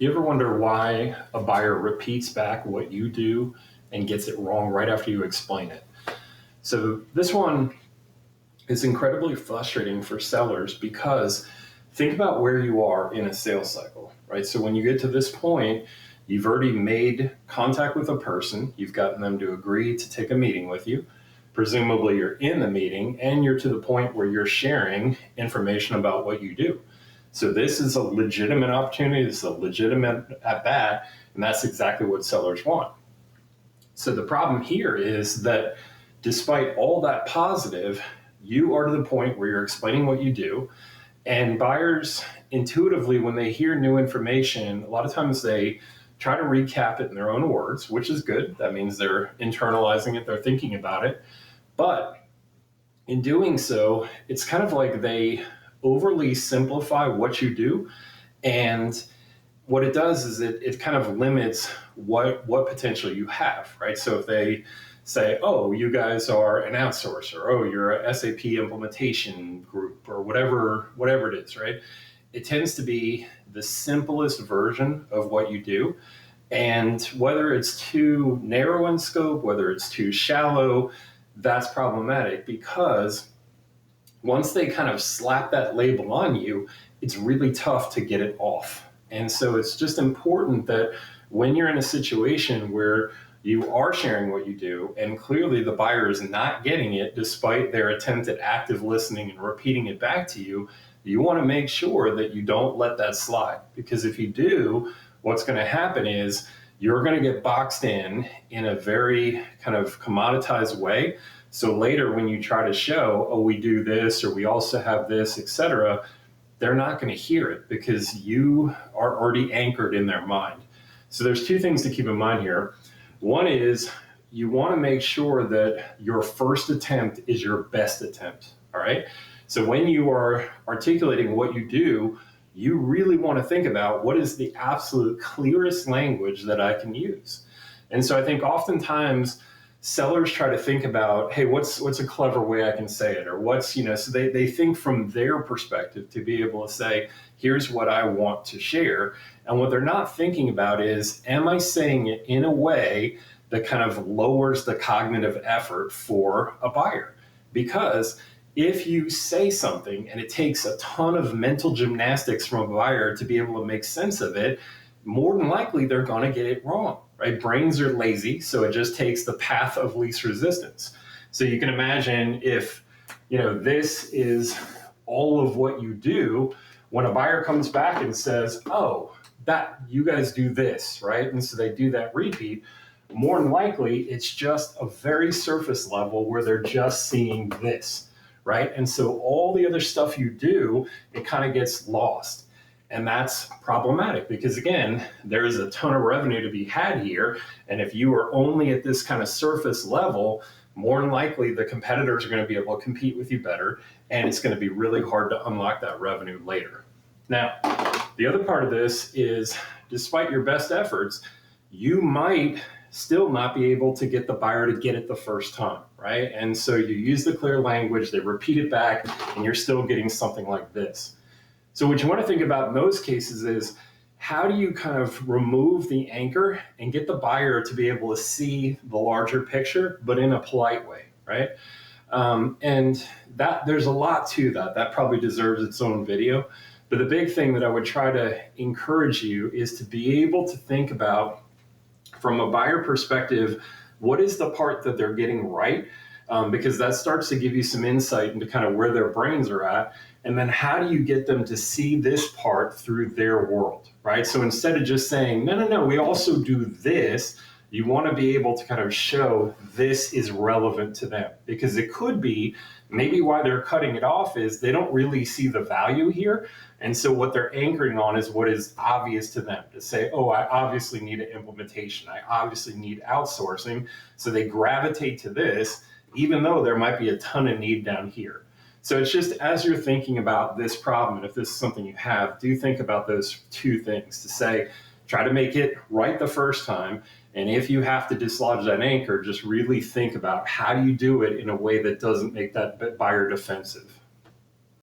You ever wonder why a buyer repeats back what you do and gets it wrong right after you explain it? So this one is incredibly frustrating for sellers because think about where you are in a sales cycle, right? So when you get to this point, you've already made contact with a person, you've gotten them to agree to take a meeting with you. Presumably you're in the meeting and you're to the point where you're sharing information about what you do. So this is a legitimate opportunity, this is a legitimate at bat, and that's exactly what sellers want. So the problem here is that despite all that positive, you are to the point where you're explaining what you do, and buyers intuitively, when they hear new information, a lot of times they try to recap it in their own words, which is good. That means they're internalizing it, they're thinking about it. But in doing so, it's kind of like they overly simplify what you do. And what it does is it kind of limits what potential you have, right? So if they say, oh, you guys are an outsourcer, oh, you're a SAP implementation group, or whatever it is, right? It tends to be the simplest version of what you do. And whether it's too narrow in scope, whether it's too shallow, that's problematic because once they kind of slap that label on you, it's really tough to get it off. And so it's just important that when you're in a situation where you are sharing what you do, and clearly the buyer is not getting it despite their attempt at active listening and repeating it back to you, you want to make sure that you don't let that slide. Because if you do, what's going to happen is you're going to get boxed in a very kind of commoditized way. So later when you try to show, oh, we do this, or we also have this, etc., they're not going to hear it because you are already anchored in their mind. So there's two things to keep in mind here. One is you want to make sure that your first attempt is your best attempt, all right? So when you are articulating what you do, you really want to think about what is the absolute clearest language that I can use. And so I think oftentimes sellers try to think about, hey, what's a clever way I can say it? Or what's, so they think from their perspective to be able to say, here's what I want to share. And what they're not thinking about is, am I saying it in a way that kind of lowers the cognitive effort for a buyer? Because if you say something and it takes a ton of mental gymnastics from a buyer to be able to make sense of it, more than likely they're going to get it wrong, right? Brains are lazy, so it just takes the path of least resistance. So you can imagine if, this is all of what you do, when a buyer comes back and says, oh, that you guys do this, right? And so they do that repeat, more than likely it's just a very surface level where they're just seeing this, right? And so all the other stuff you do, it kind of gets lost. And that's problematic because, again, there is a ton of revenue to be had here. And if you are only at this kind of surface level, more than likely the competitors are going to be able to compete with you better. And it's going to be really hard to unlock that revenue later. Now, the other part of this is, despite your best efforts, you might still not be able to get the buyer to get it the first time, right? And so you use the clear language, they repeat it back, and you're still getting something like this. So what you want to think about in those cases is, how do you kind of remove the anchor and get the buyer to be able to see the larger picture, but in a polite way, right? And that there's a lot to that. That probably deserves its own video. But the big thing that I would try to encourage you is to be able to think about, from a buyer perspective, what is the part that they're getting right? Because that starts to give you some insight into kind of where their brains are at. And then how do you get them to see this part through their world, right? So instead of just saying, no, we also do this, you want to be able to kind of show this is relevant to them. Because it could be, maybe why they're cutting it off is they don't really see the value here. And so what they're anchoring on is what is obvious to them, to say, oh, I obviously need an implementation. I obviously need outsourcing. So they gravitate to this, even though there might be a ton of need down here. So it's just, as you're thinking about this problem, and if this is something you have, do think about those two things to say, try to make it right the first time. And if you have to dislodge that anchor, just really think about how do you do it in a way that doesn't make that buyer defensive.